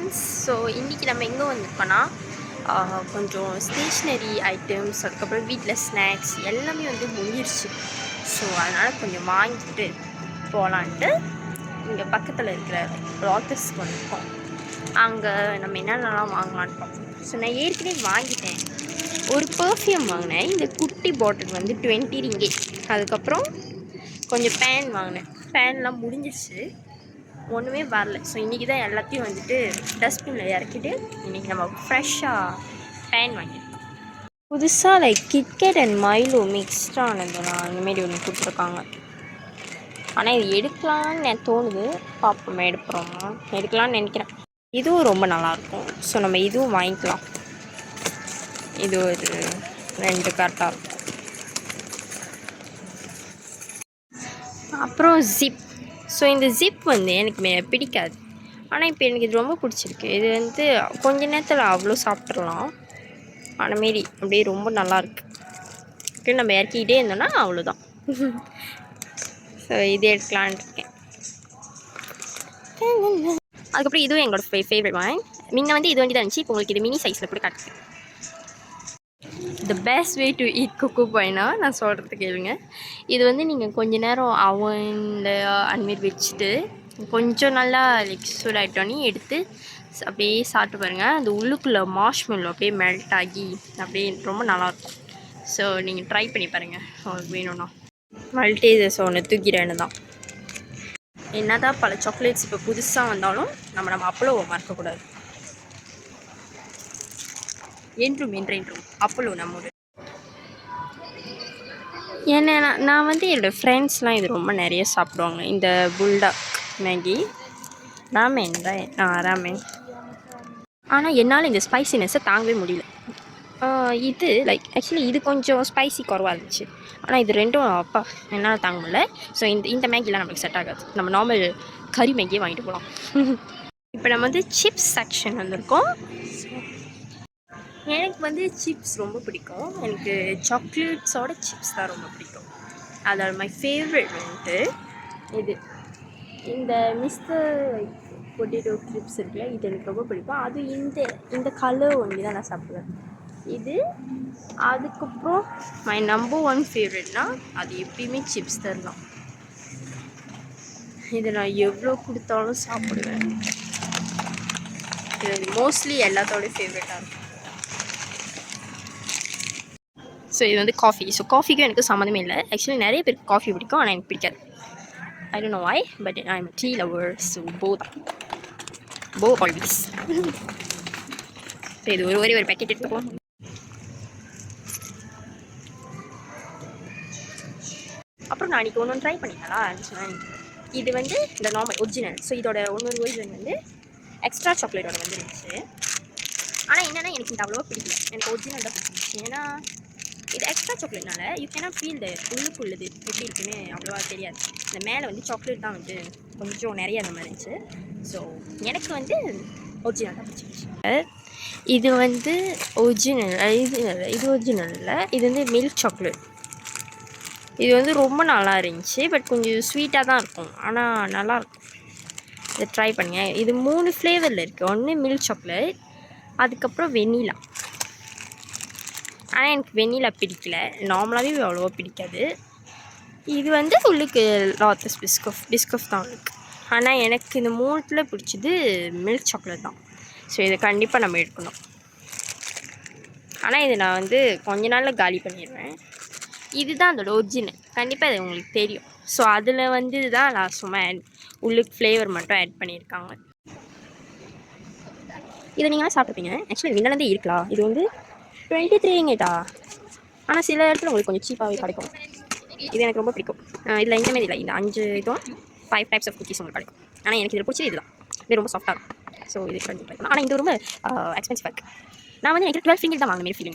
Friends. So இன்றைக்கி நம்ம எங்கே வந்திருக்கோன்னா கொஞ்சம் ஸ்டேஷ்னரி ஐட்டம்ஸ், அதுக்கப்புறம் வீட்டில் ஸ்நாக்ஸ் எல்லாமே வந்து முடிஞ்சிருச்சு. ஸோ அதனால் கொஞ்சம் வாங்கிட்டு போகலான்ட்டு இங்கே பக்கத்தில் இருக்கிற ராக்கர்ஸ்க்கு வந்திருக்கோம். அங்கே நம்ம என்னென்னலாம் வாங்கலான்னு பார்ப்போம். ஸோ நான் ஏற்கனவே வாங்கிட்டேன். ஒரு பர்ஃப்யூம் வாங்கினேன். இந்த குட்டி பாட்டில் வந்து 20 ரிங்கேட். அதுக்கப்புறம் கொஞ்சம் பேன் வாங்கினேன். பேன்லாம் முடிஞ்சிருச்சு, ஒன்றுமே வரல. ஸோ இன்றைக்கி தான் எல்லாத்தையும் வந்துட்டு டஸ்ட்பினில் இறக்கிட்டு இன்றைக்கி நம்ம ஃப்ரெஷ்ஷாக பேன் வாங்கியிருக்கோம். புதுசாக லைக் கிட்கேட் அண்ட் மைலோ மிக்ஸ்டாக ஆனதுனா அந்தமாரி ஒன்று கொடுத்துருக்காங்க. ஆனால் இது எடுக்கலான்னு தோணுது. பார்ப்போம், எடுக்கலான்னு நினைக்கிறேன். இதுவும் ரொம்ப நல்லாயிருக்கும். ஸோ நம்ம இதுவும் வாங்கிக்கலாம். இது ஒரு 2 கரெக்டாக இருக்கும். அப்புறம் ஜிப். ஸோ இந்த ஜிப் வந்து எனக்கு பிடிக்காது. ஆனால் இப்போ எனக்கு இது ரொம்ப பிடிச்சிருக்கு. இது வந்து கொஞ்ச நேரத்தில் அவ்வளோ சாப்பிட்றலாம். ஆனமாரி அப்படியே ரொம்ப நல்லாயிருக்கு. நம்ம இறக்கிக்கிட்டே இருந்தோன்னா அவ்வளோதான். ஸோ இது எடுக்கலான்னு இருக்கேன். அதுக்கப்புறம் இதுவும் எங்களோட ஃபேவரட் வாங்கி. முன்ன வந்து இது வண்டி தான் இருந்துச்சு. இப்போ உங்களுக்கு இது மினி சைஸில் கூட காட்டுது. The best way to eat கொக்கோ பாய்னா நான் சொல்கிறது கேளுங்க. இது வந்து நீங்கள் கொஞ்ச நேரம் அவனில் அந்தமாரி வச்சுட்டு கொஞ்சம் நல்லா லைக் சூடாகிட்டோன்னே எடுத்து அப்படியே சாப்பிட்டு பாருங்கள். அந்த உள்ளுக்குள்ளே மார்ஷ்மெல்லோ அப்படியே மெல்ட் ஆகி அப்படியே ரொம்ப நல்லாயிருக்கும். ஸோ நீங்கள் ட்ரை பண்ணி பாருங்கள் உங்களுக்கு வேணும்னா. மல்டேசஸ் ஒன்று தூக்கிறேன்னு தான். என்ன தான் பல சாக்லேட்ஸ் இப்போ புதுசாக வந்தாலும் நம்ம அப்பளோவை மறக்கக்கூடாது. என்றும் அப்பளோ நம்மோட. ஏன்னா நான் வந்து என்னோடய ஃப்ரெண்ட்ஸ்லாம் இது ரொம்ப நிறைய சாப்பிடுவாங்க. இந்த புல்டாக் மேகி ராமேன். ஆனால் என்னால் இந்த ஸ்பைசினஸ்ஸை தாங்கவே முடியல. இது லைக் ஆக்சுவலி இது கொஞ்சம் ஸ்பைசி குறவாக இருந்துச்சு. ஆனால் இது ரெண்டும் அப்பா என்னால் தாங்க முடியல. ஸோ இந்த மேகிலாம் நம்மளுக்கு செட் ஆகாது. நம்ம நார்மல் கறி மேகியே வாங்கிட்டு போகலாம். இப்போ நம்ம வந்து சிப்ஸ் செக்ஷன் வந்திருக்கோம். எனக்கு வந்து சிப்ஸ் ரொம்ப பிடிக்கும். எனக்கு சாக்லேட்ஸோட சிப்ஸ் தான் ரொம்ப பிடிக்கும். அதோட மை ஃபேவரட் வந்துட்டு இது இந்த மிஸ்டர் பொட்டேட்டோ கிரிப்ஸ் இருக்குல்ல, இது எனக்கு ரொம்ப பிடிக்கும். அது இந்த கலர் ஒன்லி தான் நான் சாப்பிடுவேன். இது அதுக்கப்புறம் மை நம்பர் 1 ஃபேவரட்னால் அது எப்பயுமே சிப்ஸ் தான். இது நான் எவ்வளோ கொடுத்தாலும் சாப்பிடுவேன். இது மோஸ்ட்லி எல்லாத்தோட ஃபேவரட்டாக இருக்கும். ஸோ இது வந்து காஃபி. ஸோ காஃபிக்கும் எனக்கு சம்மந்தமே இல்லை. ஆக்சுவலி நிறைய பேருக்கு காஃபி பிடிக்கும், ஆனால் எனக்கு பிடிக்காது. I don't know why, but I am tea lover. So போ ஆல்வேஸ். இது ஒரே ஒரு பேக்கெட் எடுத்துப்போம். அப்புறம் நான் இன்றைக்கி ஒன்று ட்ரை பண்ணிக்கலாம். இது வந்து இந்த நார்மல் ஒரிஜினல். ஸோ இதோட இன்னொரு ஒரிஜினல் வந்து எக்ஸ்ட்ரா சாக்லேட்டோட வந்து இருந்துச்சு. ஆனால் என்னென்னா எனக்கு இந்த அவ்வளோவா பிடிக்கல. எனக்கு ஒரிஜினல் தான் பிடிச்சிருந்துச்சு. ஏன்னா இது எக்ஸ்ட்ரா சாக்லேட்னால யூ கேனாட் ஃபீல் த உள்ளுக்குள்ளது எப்படி இருக்குன்னு அவ்வளோவா தெரியாது. இந்த மேலே வந்து சாக்லேட் தான் வந்து கொஞ்சம் நிறைய அந்த மாதிரி இருந்துச்சு. ஸோ எனக்கு வந்து ஒரிஜினல் தான் பிடிச்சிருந்துச்சு. இது வந்து இது ஒரிஜினல் இல்லை, இது வந்து மில்க் சாக்லேட். இது வந்து ரொம்ப நல்லா இருந்துச்சு. பட் கொஞ்சம் ஸ்வீட்டாக தான் இருக்கும், ஆனால் நல்லாயிருக்கும். இதை ட்ரை பண்ணுங்க. இது 3 ஃப்ளேவரில் இருக்குது. ஒன்று மில்க் சாக்லேட், அதுக்கப்புறம் வெண்ணிலா. ஆனால் எனக்கு வெண்ணிலா பிடிக்கல. நார்மலாகவே அவ்வளோவா பிடிக்காது. இது வந்து உள்ளுக்கு லாத்தஸ் பிஸ்கஃப் தான் இருக்குது. ஆனால் எனக்கு இந்த 3த்தில் பிடிச்சது மில்க் சாக்லேட் தான். ஸோ இதை கண்டிப்பாக நம்ம எடுக்கணும். ஆனால் இது நான் வந்து கொஞ்ச நாளில் காலி பண்ணிடுவேன். இதுதான் அதோட ஒரிஜினல். கண்டிப்பாக இது உங்களுக்கு தெரியும். ஸோ அதில் வந்து தான் நான் சும்மா உள்ளுக்கு ஃப்ளேவர் மட்டும் ஆட் பண்ணியிருக்காங்க. இதை நீங்களாம் சாப்பிட்ருப்பீங்க. ஆக்சுவலி முன்னாடியே இருக்கலாம். இது வந்து 23 ரிங்கேட்டா. ஆனால் சில இடத்துல உங்களுக்கு கொஞ்சம் சீப்பாகவே கிடைக்கும். இது எனக்கு ரொம்ப பிடிக்கும். இதில் இந்த மாதிரி இல்லை, இந்த 5 இதுவும் 5 டைப்ஸ் ஆஃப் குக்கீஸ் உங்களுக்கு கிடைக்கும். ஆனால் எனக்கு இதில் பிடிச்சது இதுதான். இது ரொம்ப சாஃப்டாக இருக்கும். ஸோ இது கண்டிப்பாக இருக்கும். ஆனால் இது ரொம்ப எக்ஸ்பென்சிவாக இருக்குது. நான் வந்து எனக்கு 12 ரிங்கேட் தான் வாங்கின மாரி ஃபீல்.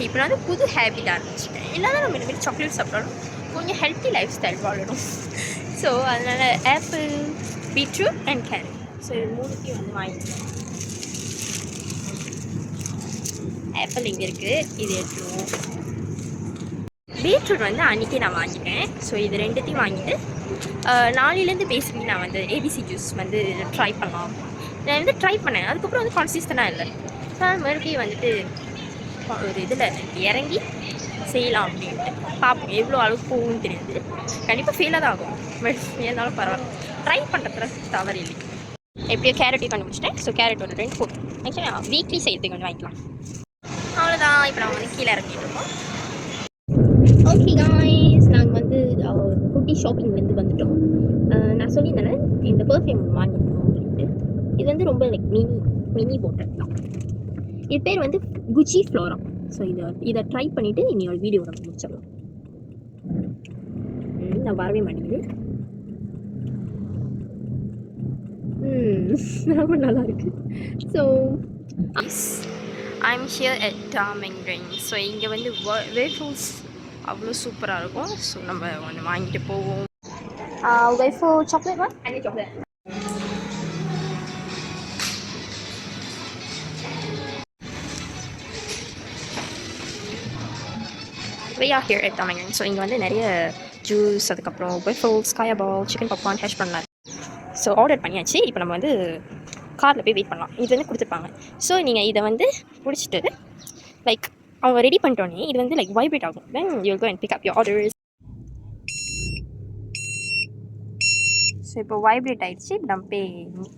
இப்போ நான் வந்து புது ஹேபிட்டாக இருந்துச்சுட்டேன். என்ன தான் நம்ம இனிமேல் சாக்லேட் சாப்பிட்டாலும் கொஞ்சம் ஹெல்த்தி லைஃப் ஸ்டைல் வாழணும். ஸோ அதனால் apple, beetroot and carrot. So இது 3த்தையும் வந்து வாங்கிக்கலாம். ஆப்பிள் இங்கே இருக்குது, இது எடுத்துருவோம். பீட்ரூட் வந்து அன்றைக்கி நான் வாங்கிட்டேன். ஸோ இது ரெண்டுத்தையும் வாங்கிட்டு நாளையிலேருந்து பேசிக்கலி நான் வந்து ஏபிசி ஜூஸ் வந்து ட்ரை பண்ணலாம். நான் வந்து ட்ரை பண்ணேன், அதுக்கப்புறம் வந்து கன்சிஸ்டண்டாக இல்லை. ஸோ நான் மறுபடியும் வந்துட்டு ஒரு இதில் இறங்கி செய்யலாம் அப்படின்ட்டு பார்ப்போம். எவ்வளோ அளவுக்கு போகும்னு தெரியாது, கண்டிப்பாக ஃபெயிலாக தான் ஆகும். பட் இருந்தாலும் பரவாயில்ல, ட்ரை பண்ணுறதுல தவறு இல்லை. எப்படியோ கேரட்டையும் கண்டுபிடிச்சிட்டேன். ஸோ கேரட் ஒரு 2 4 ஆக்சுவலி வீக்லி செய்யறதுக்கு கொஞ்சம் வாங்கிக்கலாம். அவ்வளோதான். இப்போ நம்ம வந்து கீழே இறங்கிட்டு இருக்கோம். ஓகே காய்ஸ், நாங்கள் வந்து குட்டி ஷாப்பிங்லேருந்து வந்துட்டோம். நான் சொல்லியிருந்தேன் இந்த பர்ஃப்யூம் வாங்கியிருந்தோம் அப்படின்ட்டு. இது வந்து ரொம்ப லைக் மினி போட்டல் தான். இது பேர் வந்து குச்சி ஃப்ளோரா. ஸோ இதை ட்ரை பண்ணிவிட்டு இன்னொரு வீடியோ நம்ம முடிச்சிடலாம். நான் வரவே மாட்டேங்குது. ரொம்ப நல்லா இருக்கு. ஸோ ஐம் ஹியர் அட் டாமிங் ரிங். ஸோ இங்கே வந்து வேஃபல்ஸ் அவ்வளோ சூப்பராக இருக்கும். ஸோ நம்ம ஒன்று வாங்கிட்டு போவோம். Waffle chocolate one and chocolate. We are here at டாமிங் ரிங். ஸோ இங்கே வந்து நிறைய ஜூஸ், அதுக்கப்புறம் waffles, kaya ball, chicken popcorn, hash பண்ணலாம். ஸோ ஆர்டர் பண்ணியாச்சு. இப்போ நம்ம வந்து காரில் போய் வெயிட் பண்ணலாம். இது வந்து கொடுத்துருப்பாங்க. ஸோ நீங்கள் இதை வந்து பிடிச்சிட்டு லைக் அவங்க ரெடி பண்ணிட்டோன்னே இது வந்து லைக் வைப்ரேட் ஆகும். Then you will go and pick up your orders. So இப்போ வைப்ரேட் ஆகிடுச்சு. நம்ம போய்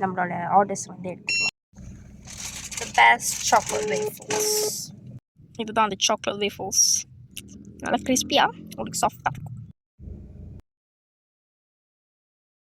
நம்மளோட ஆர்டர்ஸ் வந்து எடுத்துக்கலாம். The best chocolate waffles. இதுதான் அந்த சாக்லேட் வேஃபல்ஸ். நல்லா கிறிஸ்பியாக உங்களுக்கு சாஃப்டாக இருக்கும்.